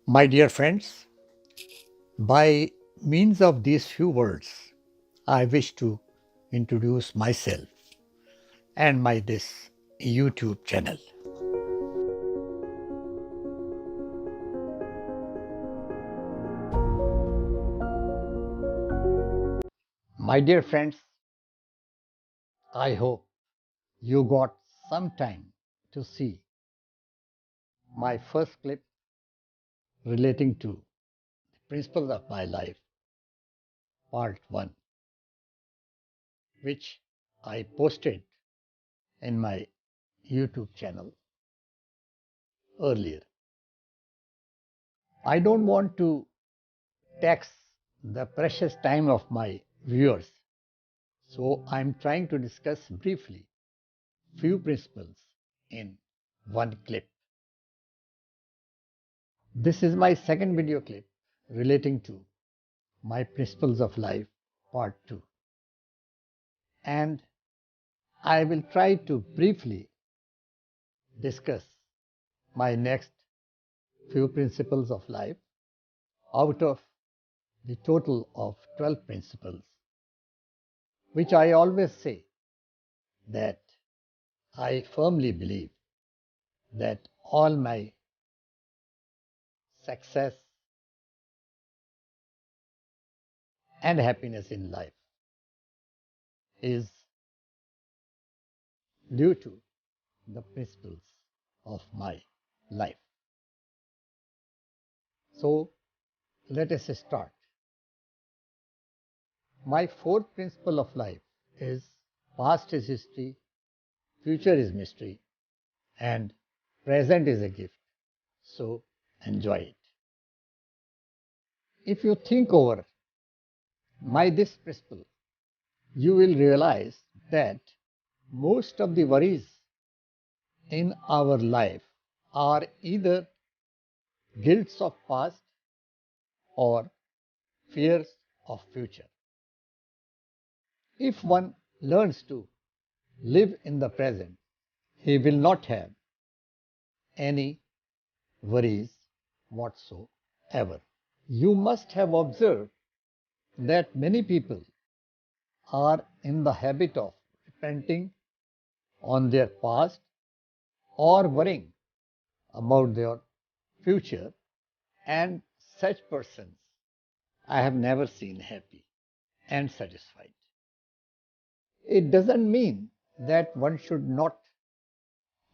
My dear friends, by means of these few words, I wish to introduce myself and my this YouTube channel. My dear friends, I hope you got some time to see my first clip relating to the principles of my life, part 1, which I posted in my YouTube channel earlier. I don't want to tax the precious time of my viewers, so I'm trying to discuss briefly few principles in one clip. This is my second video clip relating to my principles of life, part 2. And I will try to briefly discuss my next few principles of life out of the total of 12 principles, which I always say that I firmly believe that all my success and happiness in life is due to the principles of my life. So let us start. My fourth principle of life is past is history, future is mystery, and present is a gift. So enjoy it. If you think over my this principle, you will realize that most of the worries in our life are either guilts of past or fears of future. If one learns to live in the present, he will not have any worries whatsoever. You must have observed that many people are in the habit of repenting on their past or worrying about their future, and such persons I have never seen happy and satisfied. It doesn't mean that one should not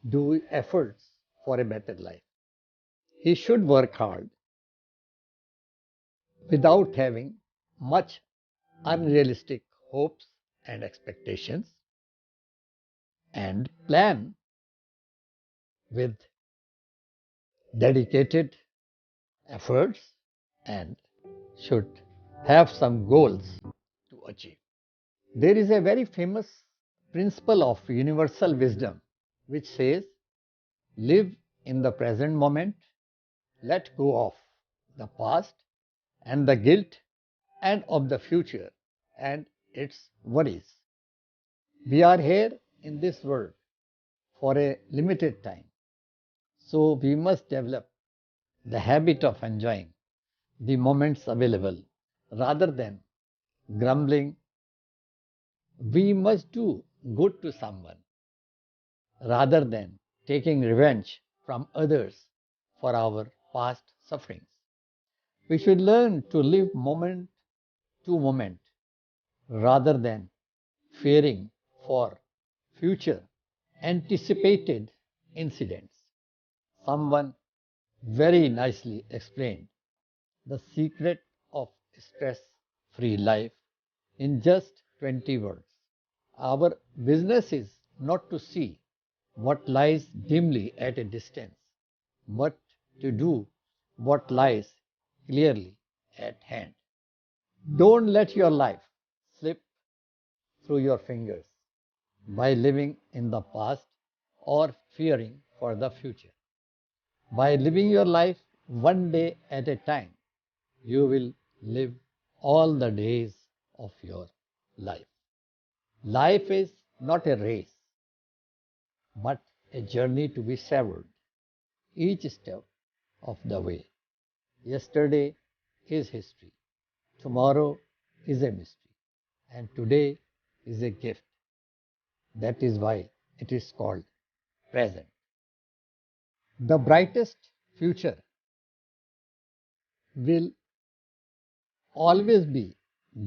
do efforts for a better life. He should work hard without having much unrealistic hopes and expectations, and plan with dedicated efforts, and should have some goals to achieve. There is a very famous principle of universal wisdom which says, live in the present moment, let go of the past and the guilt and of the future and its worries. We are here in this world for a limited time, so we must develop the habit of enjoying the moments available rather than grumbling. We must do good to someone rather than taking revenge from others for our past sufferings. We should learn to live moment to moment rather than fearing for future anticipated incidents. Someone very nicely explained the secret of stress free life in just 20 words. Our business is not to see what lies dimly at a distance, but to do what lies clearly at hand. Don't let your life slip through your fingers by living in the past or fearing for the future. By living your life one day at a time, you will live all the days of your life. Life is not a race, but a journey to be savored each step of the way. Yesterday is history, tomorrow is a mystery, and today is a gift. That is why it is called present. The brightest future will always be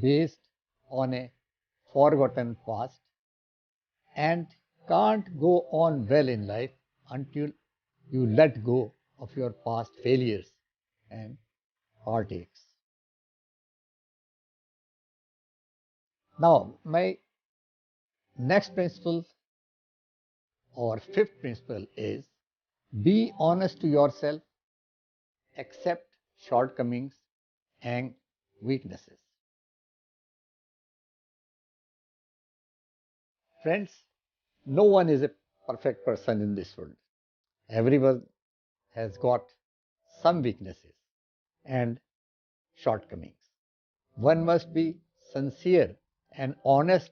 based on a forgotten past and can't go on well in life until you let go of your past failures and heartaches. Now, my next principle or fifth principle is be honest to yourself, accept shortcomings and weaknesses. Friends, no one is a perfect person in this world. Everyone has got some weaknesses and shortcomings. One must be sincere and honest,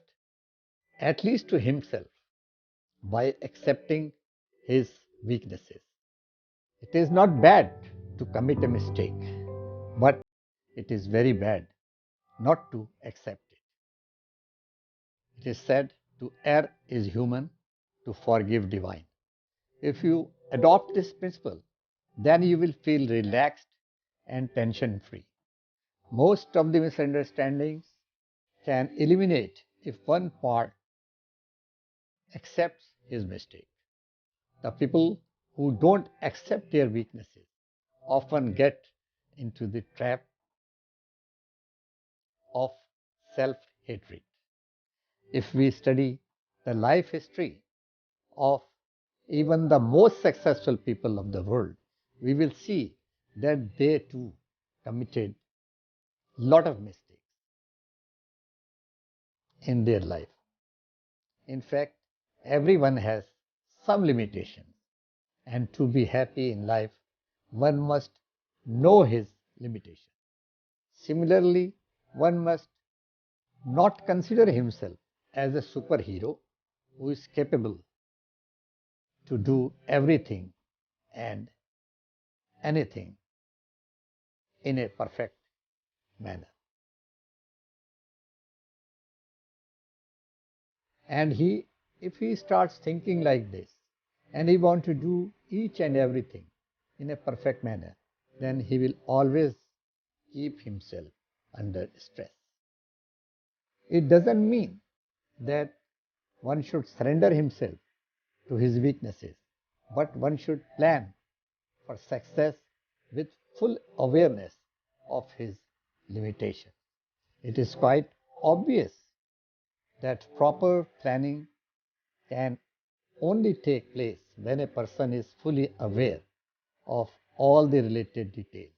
at least to himself, by accepting his weaknesses. It is not bad to commit a mistake, but it is very bad not to accept it. It is said to err is human, to forgive divine. If you adopt this principle, then you will feel relaxed and tension free. Most of the misunderstandings can eliminate if one part accepts his mistake. The people who don't accept their weaknesses often get into the trap of self hatred. If we study the life history of even the most successful people of the world, we will see that they too committed a lot of mistakes in their life. In fact, everyone has some limitations, and to be happy in life, one must know his limitations. Similarly, one must not consider himself as a superhero who is capable to do everything and anything in a perfect manner. And if he starts thinking like this, and he wants to do each and everything in a perfect manner, then he will always keep himself under stress. It doesn't mean that one should surrender himself to his weaknesses, but one should plan for success with full awareness of his limitation. It is quite obvious that proper planning can only take place when a person is fully aware of all the related details,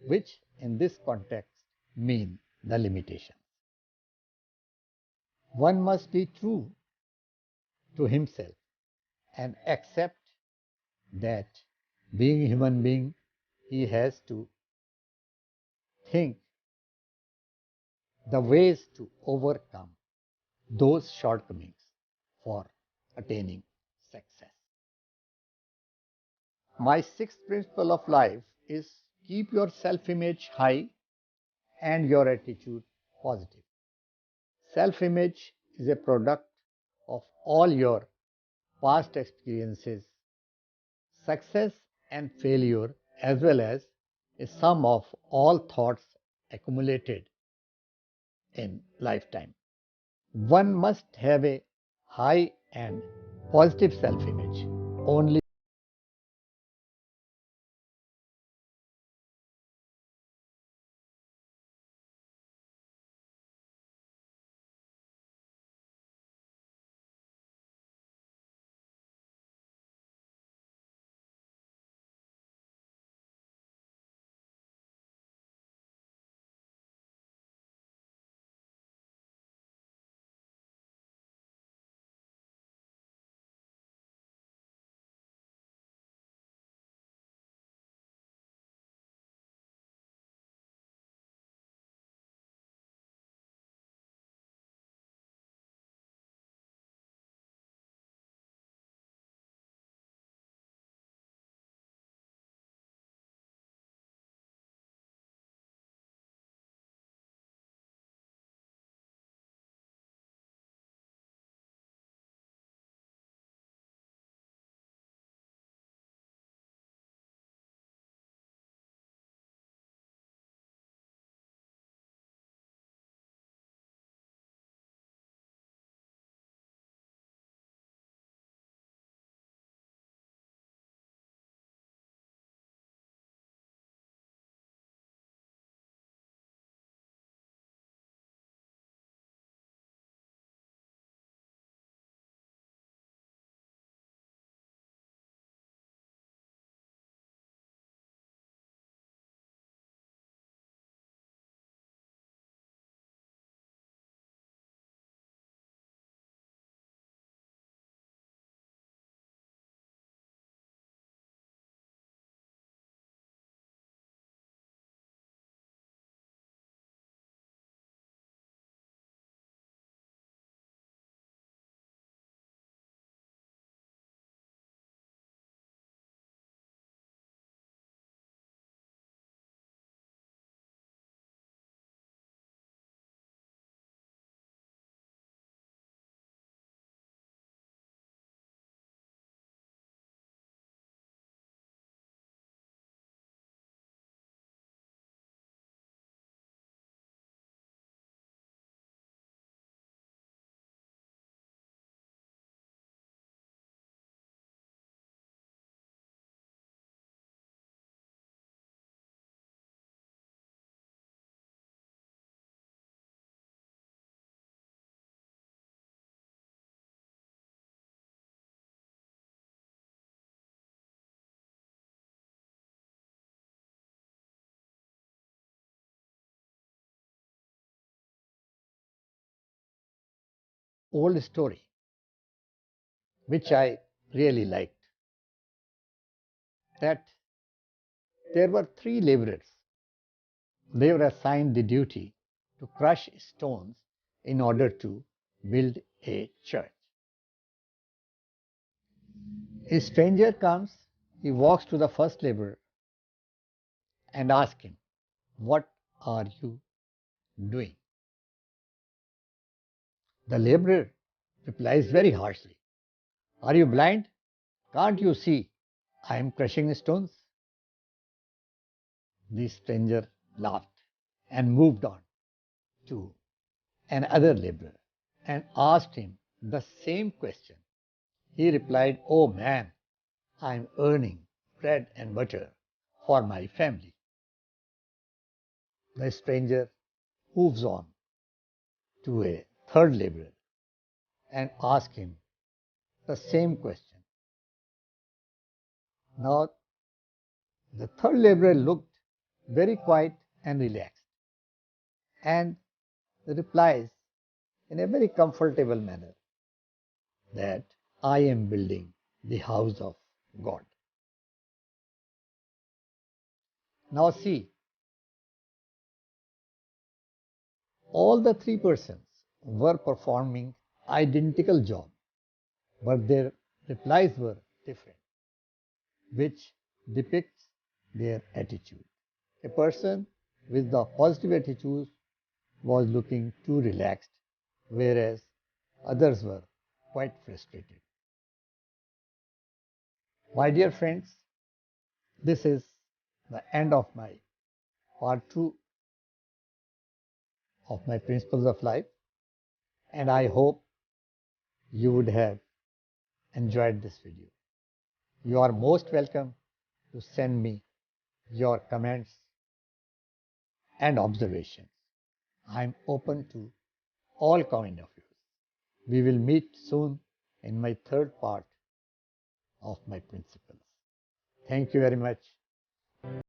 which in this context mean the limitations. One must be true to himself and accept that being a human being, he has to think the ways to overcome those shortcomings for attaining success. My sixth principle of life is keep your self image high and your attitude positive. Self image is a product of all your past experiences, success and failure, as well as a sum of all thoughts accumulated in lifetime. One must have a high and positive self image. Only old story which I really liked, that there were three laborers. They were assigned the duty to crush stones in order to build a church. A stranger comes, he walks to the first laborer and asks him, "What are you doing?" The laborer replies very harshly, "Are you blind? Can't you see I am crushing stones?" The stranger laughed and moved on to another laborer and asked him the same question. He replied, "Oh man, I am earning bread and butter for my family." The stranger moves on to a third laborer and asks him the same question. Now, the third laborer looked very quiet and relaxed and replies in a very comfortable manner that I am building the house of God. Now, see, all the three persons were performing identical job, but their replies were different, which depicts their attitude. A person with the positive attitude was looking too relaxed, whereas others were quite frustrated. My dear friends, this is the end of my part 2 of my principles of life, and I hope you would have enjoyed this video. You are most welcome to send me your comments and observations. I am open to all kind of yours. We will meet soon in my third part of my principles. Thank you very much.